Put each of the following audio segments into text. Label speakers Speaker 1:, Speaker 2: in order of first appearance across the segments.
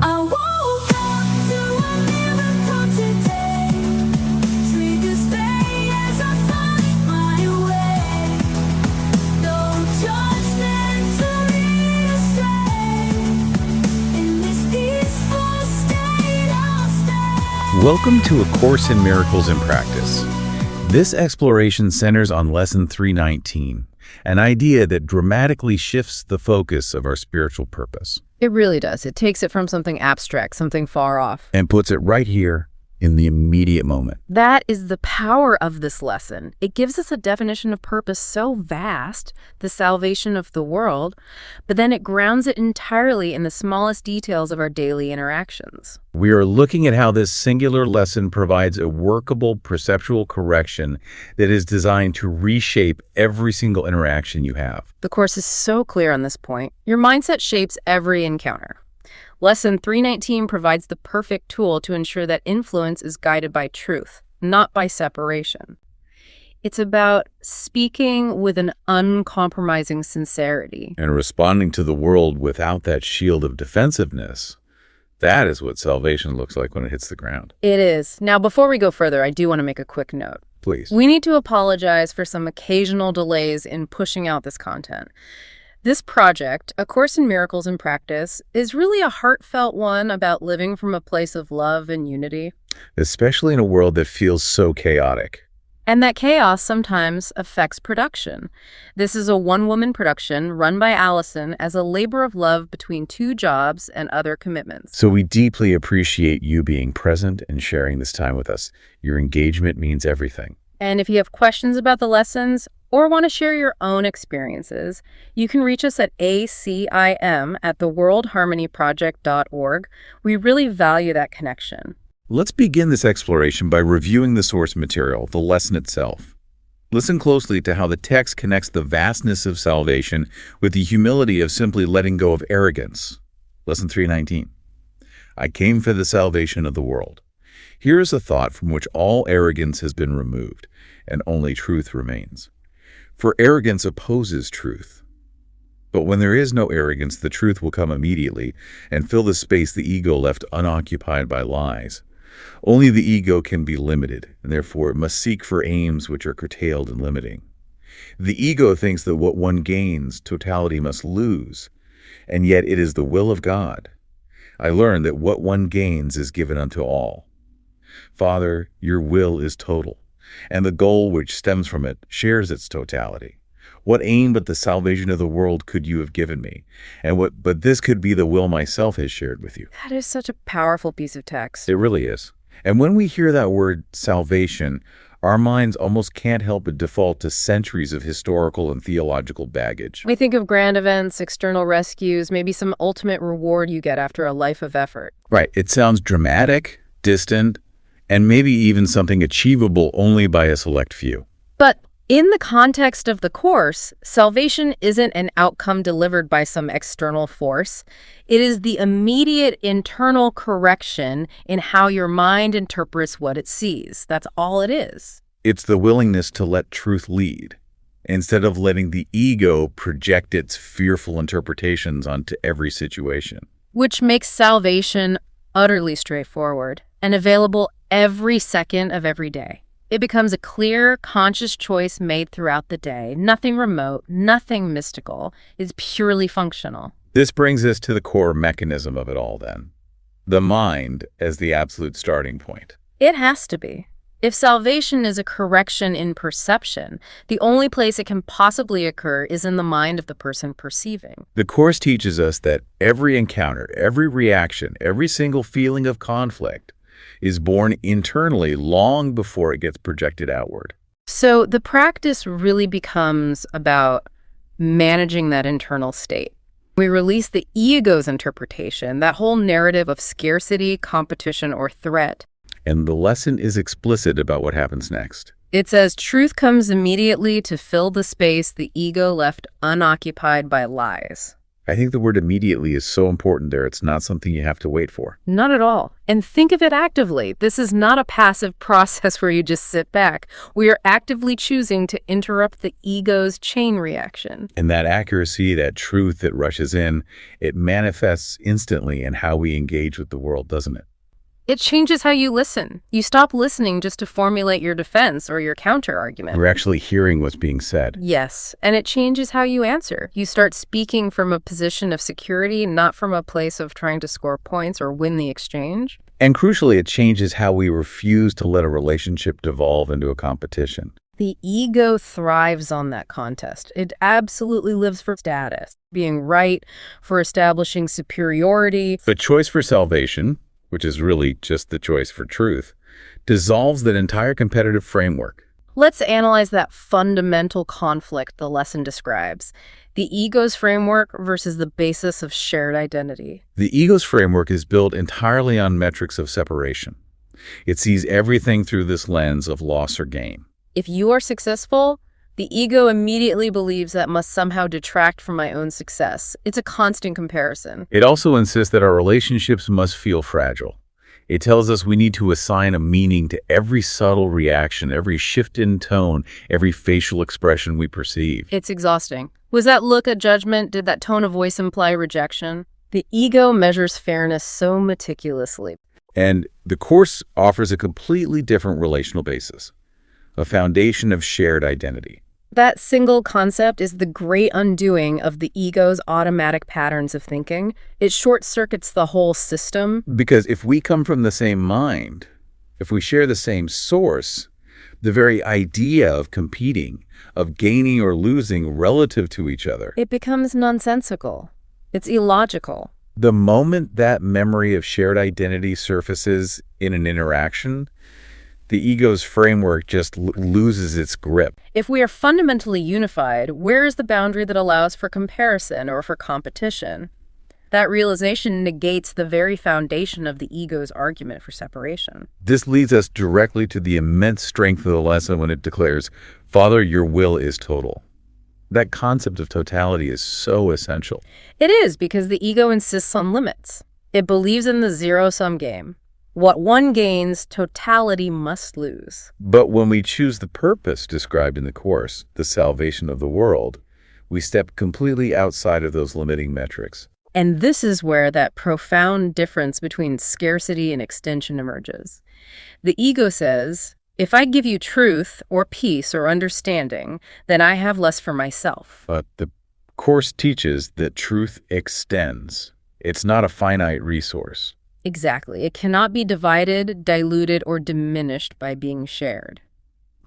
Speaker 1: I woke up to a miracle today. Triggers fade as I find my way. No judgment to lead astray. In this peaceful state I'll stay.
Speaker 2: Welcome to A Course in Miracles in Practice. This exploration centers on Lesson 319, an idea that dramatically shifts the focus of our spiritual purpose.
Speaker 3: It really does. It takes it from something abstract, something far off.
Speaker 2: And puts it right here in the immediate moment.
Speaker 3: That is the power of this lesson. It gives us a definition of purpose so vast, the salvation of the world, but then it grounds it entirely in the smallest details of our daily interactions.
Speaker 2: We are looking at how this singular lesson provides a workable perceptual correction that is designed to reshape every single interaction you have.
Speaker 3: The Course is so clear on this point. Your mindset shapes every encounter. Lesson 319 provides the perfect tool to ensure that influence is guided by truth, not by separation. It's about speaking with an uncompromising sincerity.
Speaker 2: And responding to the world without that shield of defensiveness. That is what salvation looks like when it hits the ground.
Speaker 3: It is. Now, before we go further, I do want to make a quick note.
Speaker 2: Please.
Speaker 3: We need to apologize for some occasional delays in pushing out this content. This project, A Course in Miracles in Practice, is really a heartfelt one about living from a place of love and unity.
Speaker 2: Especially in a world that feels so chaotic.
Speaker 3: And that chaos sometimes affects production. This is a one-woman production run by Allison as a labor of love between two jobs and other commitments.
Speaker 2: So we deeply appreciate you being present and sharing this time with us. Your engagement means everything.
Speaker 3: And if you have questions about the lessons or want to share your own experiences, you can reach us at ACIM at theworldharmonyproject.org. We really value that connection.
Speaker 2: Let's begin this exploration by reviewing the source material, the lesson itself. Listen closely to how the text connects the vastness of salvation with the humility of simply letting go of arrogance. Lesson 319. I came for the salvation of the world. Here is a thought from which all arrogance has been removed, and only truth remains. For arrogance opposes truth. But when there is no arrogance, the truth will come immediately and fill the space the ego left unoccupied by lies. Only the ego can be limited, and therefore it must seek for aims which are curtailed and limiting. The ego thinks that what one gains, totality must lose, and yet it is the will of God. I learned that what one gains is given unto all. Father, your will is total, and the goal which stems from it shares its totality. What aim but the salvation of the world could you have given me? But this could be the will myself has shared with you.
Speaker 3: That is such a powerful piece of text.
Speaker 2: It really is. And when we hear that word salvation, our minds almost can't help but default to centuries of historical and theological baggage.
Speaker 3: We think of grand events, external rescues, maybe some ultimate reward you get after a life of effort.
Speaker 2: Right. It sounds dramatic, distant, and maybe even something achievable only by a select few.
Speaker 3: But in the context of the Course, salvation isn't an outcome delivered by some external force. It is the immediate internal correction in how your mind interprets what it sees. That's all it is.
Speaker 2: It's the willingness to let truth lead, instead of letting the ego project its fearful interpretations onto every situation.
Speaker 3: Which makes salvation utterly straightforward and available every second of every day. It becomes a clear, conscious choice made throughout the day. Nothing remote, nothing mystical. It's purely functional.
Speaker 2: This brings us to the core mechanism of it all then. The mind as the absolute starting point.
Speaker 3: It has to be. If salvation is a correction in perception, the only place it can possibly occur is in the mind of the person perceiving.
Speaker 2: The Course teaches us that every encounter, every reaction, every single feeling of conflict is born internally long before it gets projected outward.
Speaker 3: So the practice really becomes about managing that internal state. We release the ego's interpretation, that whole narrative of scarcity, competition, or threat.
Speaker 2: And the lesson is explicit about what happens next.
Speaker 3: It says truth comes immediately to fill the space the ego left unoccupied by lies.
Speaker 2: I think the word immediately is so important there. It's not something you have to wait for.
Speaker 3: Not at all. And think of it actively. This is not a passive process where you just sit back. We are actively choosing to interrupt the ego's chain reaction.
Speaker 2: And that accuracy, that truth that rushes in, it manifests instantly in how we engage with the world, doesn't it?
Speaker 3: It changes how you listen. You stop listening just to formulate your defense or your counter argument.
Speaker 2: We're actually hearing what's being said.
Speaker 3: Yes, and it changes how you answer. You start speaking from a position of security, not from a place of trying to score points or win the exchange.
Speaker 2: And crucially, it changes how we refuse to let a relationship devolve into a competition.
Speaker 3: The ego thrives on that contest. It absolutely lives for status, being right, for establishing superiority.
Speaker 2: The choice for salvation, which is really just the choice for truth, dissolves that entire competitive framework.
Speaker 3: Let's analyze that fundamental conflict the lesson describes. The ego's framework versus the basis of shared identity.
Speaker 2: The ego's framework is built entirely on metrics of separation. It sees everything through this lens of loss or gain.
Speaker 3: If you are successful, the ego immediately believes that must somehow detract from my own success. It's a constant comparison.
Speaker 2: It also insists that our relationships must feel fragile. It tells us we need to assign a meaning to every subtle reaction, every shift in tone, every facial expression we perceive.
Speaker 3: It's exhausting. Was that look a judgment? Did that tone of voice imply rejection? The ego measures fairness so meticulously.
Speaker 2: And the Course offers a completely different relational basis, a foundation of shared identity.
Speaker 3: That single concept is the great undoing of the ego's automatic patterns of thinking. It short-circuits the whole system.
Speaker 2: Because if we come from the same mind, if we share the same source, the very idea of competing, of gaining or losing relative to each other,
Speaker 3: It becomes nonsensical. It's illogical.
Speaker 2: the moment that memory of shared identity surfaces in an interaction, the ego's framework just loses its grip.
Speaker 3: If we are fundamentally unified, where is the boundary that allows for comparison or for competition? That realization negates the very foundation of the ego's argument for separation.
Speaker 2: This leads us directly to the immense strength of the lesson when it declares, "Father, your will is total." That concept of totality is so essential.
Speaker 3: It is because the ego insists on limits. It believes in the zero-sum game. What one gains, totality must lose.
Speaker 2: But when we choose the purpose described in the Course, the salvation of the world, we step completely outside of those limiting metrics.
Speaker 3: And this is where that profound difference between scarcity and extension emerges. The ego says, if I give you truth or peace or understanding, then I have less for myself.
Speaker 2: But the Course teaches that truth extends. It's not a finite resource.
Speaker 3: Exactly. It cannot be divided, diluted, or diminished by being shared.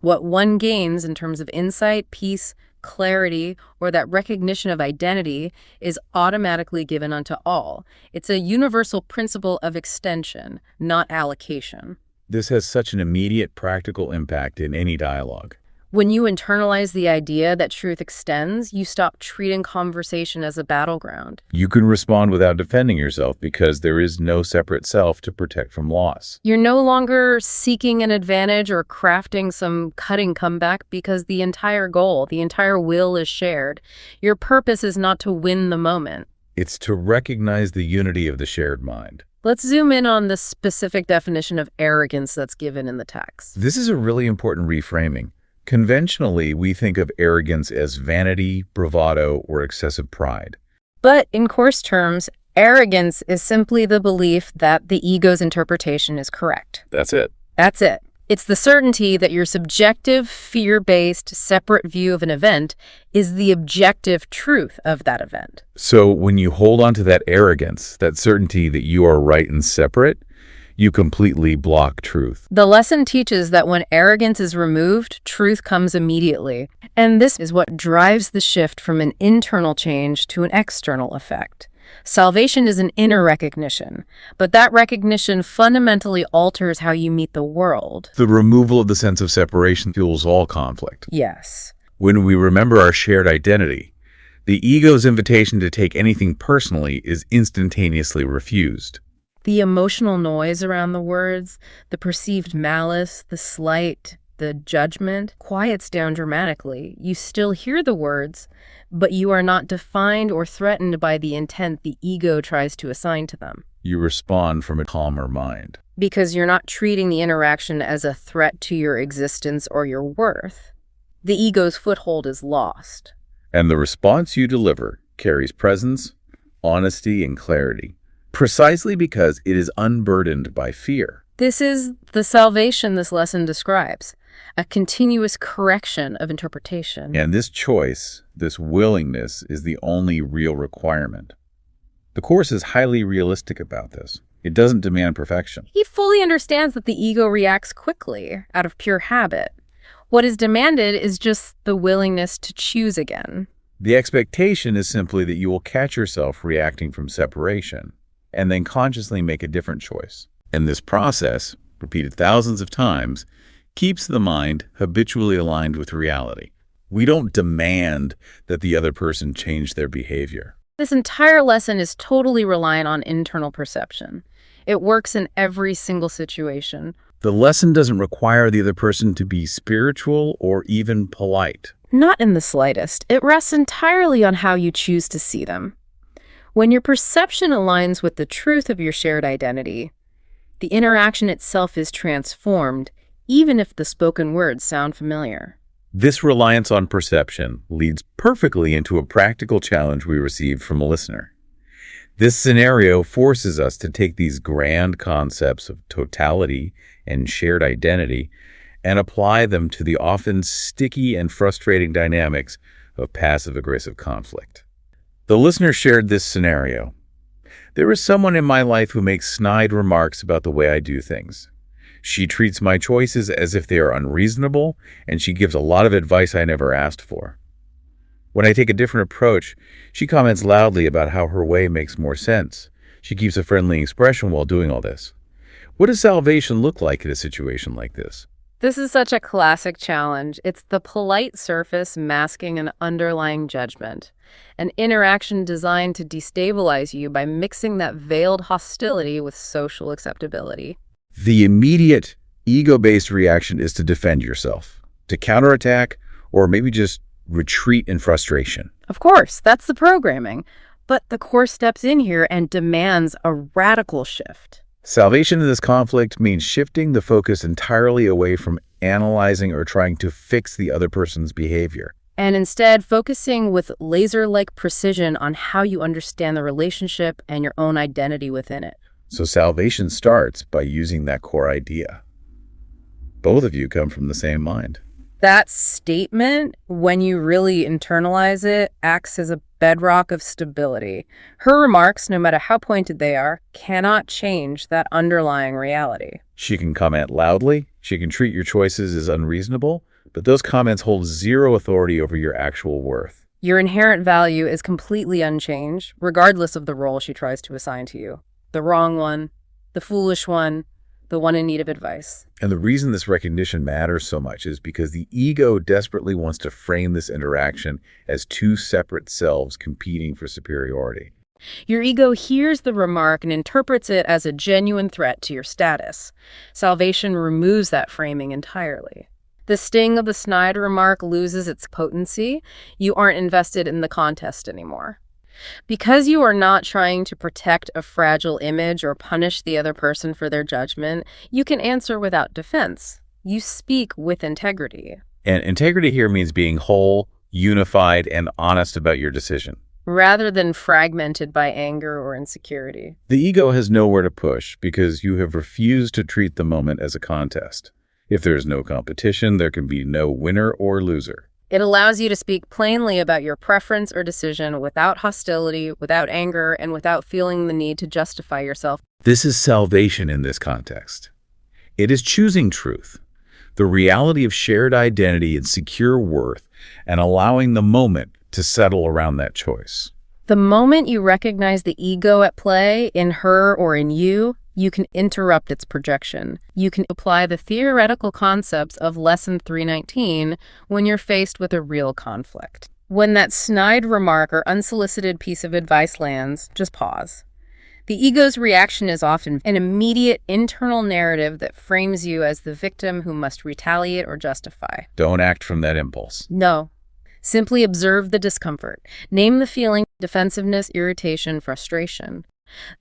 Speaker 3: What one gains in terms of insight, peace, clarity, or that recognition of identity is automatically given unto all. It's a universal principle of extension, not allocation.
Speaker 2: This has such an immediate practical impact in any dialogue.
Speaker 3: When you internalize the idea that truth extends, you stop treating conversation as a battleground.
Speaker 2: You can respond without defending yourself because there is no separate self to protect from loss.
Speaker 3: You're no longer seeking an advantage or crafting some cutting comeback because the entire goal, the entire will is shared. Your purpose is not to win the moment.
Speaker 2: It's to recognize the unity of the shared mind.
Speaker 3: Let's zoom in on the specific definition of arrogance that's given in the text.
Speaker 2: This is a really important reframing. Conventionally, we think of arrogance as vanity, bravado, or excessive pride.
Speaker 3: But in Course terms, arrogance is simply the belief that the ego's interpretation is correct.
Speaker 2: That's it.
Speaker 3: That's it. It's the certainty that your subjective, fear-based, separate view of an event is the objective truth of that event.
Speaker 2: So when you hold on to that arrogance, that certainty that you are right and separate, you completely block truth.
Speaker 3: The lesson teaches that when arrogance is removed, truth comes immediately. And this is what drives the shift from an internal change to an external effect. Salvation is an inner recognition, but that recognition fundamentally alters how you meet the world.
Speaker 2: The removal of the sense of separation fuels all conflict.
Speaker 3: Yes.
Speaker 2: When we remember our shared identity, the ego's invitation to take anything personally is instantaneously refused.
Speaker 3: The emotional noise around the words, the perceived malice, the slight, the judgment quiets down dramatically. You still hear the words, but you are not defined or threatened by the intent the ego tries to assign to them.
Speaker 2: You respond from a calmer mind.
Speaker 3: Because you're not treating the interaction as a threat to your existence or your worth. The ego's foothold is lost.
Speaker 2: And the response you deliver carries presence, honesty, and clarity, precisely because it is unburdened by fear.
Speaker 3: This is the salvation this lesson describes, a continuous correction of interpretation.
Speaker 2: And this choice, this willingness, is the only real requirement. The Course is highly realistic about this. It doesn't demand perfection.
Speaker 3: He fully understands that the ego reacts quickly, out of pure habit. What is demanded is just the willingness to choose again.
Speaker 2: The expectation is simply that you will catch yourself reacting from separation, and then consciously make a different choice. And this process, repeated thousands of times, keeps the mind habitually aligned with reality. We don't demand that the other person change their behavior.
Speaker 3: This entire lesson is totally reliant on internal perception. It works in every single situation.
Speaker 2: The lesson doesn't require the other person to be spiritual or even polite.
Speaker 3: Not in the slightest. It rests entirely on how you choose to see them. When your perception aligns with the truth of your shared identity, the interaction itself is transformed, even if the spoken words sound familiar.
Speaker 2: This reliance on perception leads perfectly into a practical challenge we received from a listener. This scenario forces us to take these grand concepts of totality and shared identity and apply them to the often sticky and frustrating dynamics of passive-aggressive conflict. The listener shared this scenario. There is someone in my life who makes snide remarks about the way I do things. She treats my choices as if they are unreasonable, and she gives a lot of advice I never asked for. When I take a different approach, she comments loudly about how her way makes more sense. She keeps a friendly expression while doing all this. What does salvation look like in a situation like this?
Speaker 3: This is such a classic challenge. It's the polite surface masking an underlying judgment, an interaction designed to destabilize you by mixing that veiled hostility with social acceptability.
Speaker 2: The immediate ego-based reaction is to defend yourself, to counterattack, or maybe just retreat in frustration.
Speaker 3: Of course, that's the programming. But the Course steps in here and demands a radical shift.
Speaker 2: Salvation in this conflict means shifting the focus entirely away from analyzing or trying to fix the other person's behavior.
Speaker 3: And instead, focusing with laser-like precision on how you understand the relationship and your own identity within it.
Speaker 2: So salvation starts by using that core idea. Both of you come from the same mind.
Speaker 3: That statement, when you really internalize it, acts as a bedrock of stability. Her remarks, no matter how pointed they are, cannot change that underlying reality.
Speaker 2: She can comment loudly, she can treat your choices as unreasonable, but those comments hold zero authority over your actual worth.
Speaker 3: Your inherent value is completely unchanged, regardless of the role she tries to assign to you. The wrong one, the foolish one, the one in need of advice.
Speaker 2: And the reason this recognition matters so much is because the ego desperately wants to frame this interaction as two separate selves competing for superiority.
Speaker 3: Your ego hears the remark and interprets it as a genuine threat to your status. Salvation removes that framing entirely. The sting of the snide remark loses its potency. You aren't invested in the contest anymore. Because you are not trying to protect a fragile image or punish the other person for their judgment, you can answer without defense. You speak with integrity.
Speaker 2: And integrity here means being whole, unified, and honest about your decision,
Speaker 3: rather than fragmented by anger or insecurity.
Speaker 2: The ego has nowhere to push because you have refused to treat the moment as a contest. If there is no competition, there can be no winner or loser.
Speaker 3: It allows you to speak plainly about your preference or decision without hostility, without anger, and without feeling the need to justify yourself.
Speaker 2: This is salvation in this context. It is choosing truth, the reality of shared identity and secure worth, and allowing the moment to settle around that choice.
Speaker 3: The moment you recognize the ego at play in her or in you, you can interrupt its projection. You can apply the theoretical concepts of Lesson 319 when you're faced with a real conflict. When that snide remark or unsolicited piece of advice lands, just pause. The ego's reaction is often an immediate internal narrative that frames you as the victim who must retaliate or justify.
Speaker 2: Don't act from that impulse.
Speaker 3: No. Simply observe the discomfort. Name the feeling: defensiveness, irritation, frustration.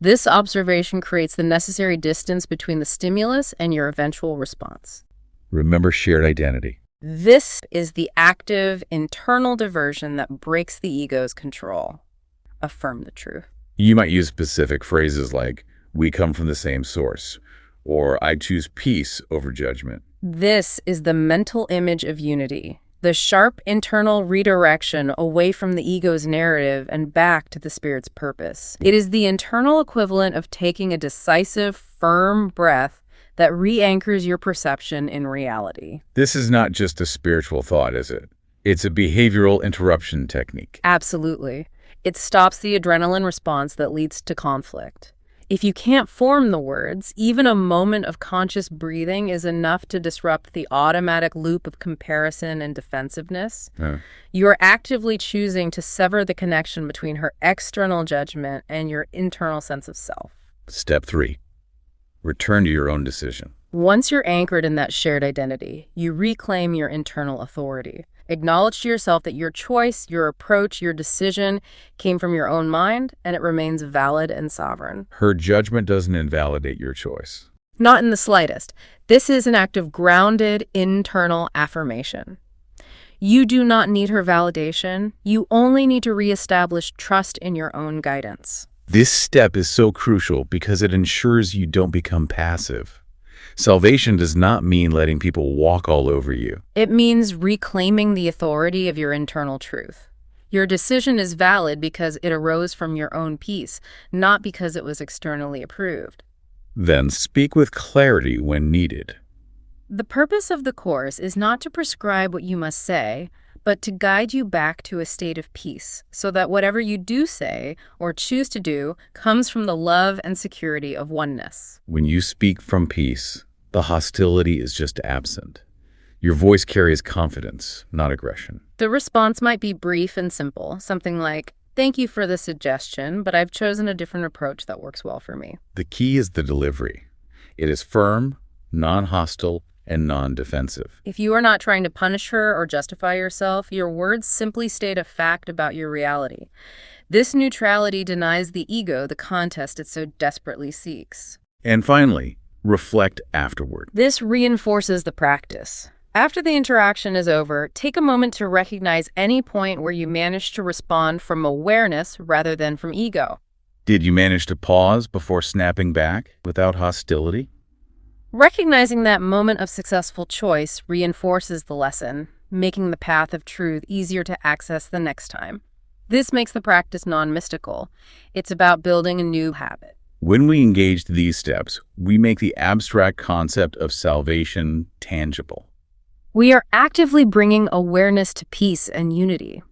Speaker 3: This observation creates the necessary distance between the stimulus and your eventual response.
Speaker 2: Remember shared identity.
Speaker 3: This is the active internal diversion that breaks the ego's control. Affirm the truth.
Speaker 2: You might use specific phrases like, "We come from the same source," or "I choose peace over judgment."
Speaker 3: This is the mental image of unity, the sharp internal redirection away from the ego's narrative and back to the spirit's purpose. It is the internal equivalent of taking a decisive, firm breath that re-anchors your perception in reality.
Speaker 2: This is not just a spiritual thought, is it? It's a behavioral interruption technique.
Speaker 3: Absolutely. It stops the adrenaline response that leads to conflict. If you can't form the words, even a moment of conscious breathing is enough to disrupt the automatic loop of comparison and defensiveness. You are actively choosing to sever the connection between her external judgment and your internal sense of self.
Speaker 2: Step 3. Return to your own decision.
Speaker 3: Once you're anchored in that shared identity, you reclaim your internal authority. Acknowledge to yourself that your choice, your approach, your decision came from your own mind, and it remains valid and sovereign.
Speaker 2: Her judgment doesn't invalidate your choice.
Speaker 3: Not in the slightest. This is an act of grounded internal affirmation. You do not need her validation. You only need to reestablish trust in your own guidance.
Speaker 2: This step is so crucial because it ensures you don't become passive. Salvation does not mean letting people walk all over you.
Speaker 3: It means reclaiming the authority of your internal truth. Your decision is valid because it arose from your own peace, not because it was externally approved.
Speaker 2: Then speak with clarity when needed.
Speaker 3: The purpose of the course is not to prescribe what you must say, but to guide you back to a state of peace, so that whatever you do say or choose to do comes from the love and security of oneness.
Speaker 2: When you speak from peace, the hostility is just absent. Your voice carries confidence, not aggression.
Speaker 3: The response might be brief and simple, something like, "Thank you for the suggestion, but I've chosen a different approach that works well for me."
Speaker 2: The key is the delivery. It is firm, non-hostile, and non-defensive.
Speaker 3: If you are not trying to punish her or justify yourself, your words simply state a fact about your reality. This neutrality denies the ego the contest it so desperately seeks.
Speaker 2: And finally, reflect afterward.
Speaker 3: This reinforces the practice. After the interaction is over, take a moment to recognize any point where you managed to respond from awareness rather than from ego.
Speaker 2: Did you manage to pause before snapping back without hostility?
Speaker 3: Recognizing that moment of successful choice reinforces the lesson, making the path of truth easier to access the next time. This makes the practice non-mystical. It's about building a new habit.
Speaker 2: When we engage these steps, we make the abstract concept of salvation tangible.
Speaker 3: We are actively bringing awareness to peace and unity.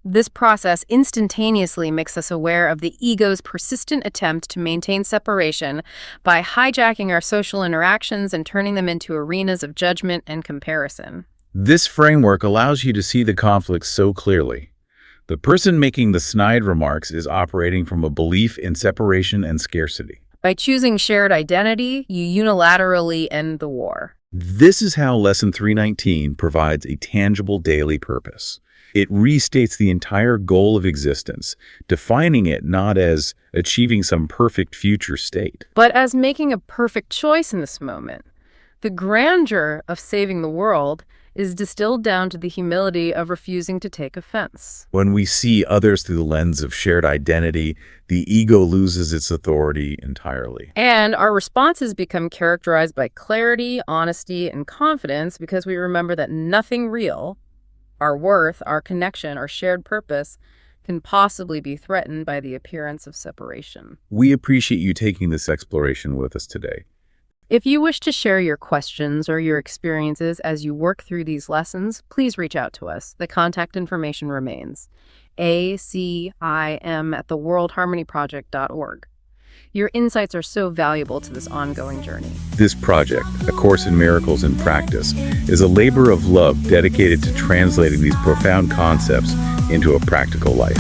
Speaker 3: This process instantaneously makes us aware of the ego's persistent attempt to maintain separation by hijacking our social interactions and turning them into arenas of judgment and comparison.
Speaker 2: This framework allows you to see the conflict so clearly. The person making the snide remarks is operating from a belief in separation and scarcity.
Speaker 3: By choosing shared identity, you unilaterally end the war.
Speaker 2: This is how Lesson 319 provides a tangible daily purpose. It restates the entire goal of existence, defining it not as achieving some perfect future state,
Speaker 3: but as making a perfect choice in this moment. The grandeur of saving the world is distilled down to the humility of refusing to take offense.
Speaker 2: When we see others through the lens of shared identity, the ego loses its authority entirely.
Speaker 3: And our responses become characterized by clarity, honesty, and confidence because we remember that nothing real, our worth, our connection, our shared purpose, can possibly be threatened by the appearance of separation.
Speaker 2: We appreciate you taking this exploration with us today.
Speaker 3: If you wish to share your questions or your experiences as you work through these lessons, please reach out to us. The contact information remains ACIM@theworldharmonyproject.org. Your insights are so valuable to this ongoing journey.
Speaker 2: This project, A Course in Miracles in Practice, is a labor of love dedicated to translating these profound concepts into a practical life.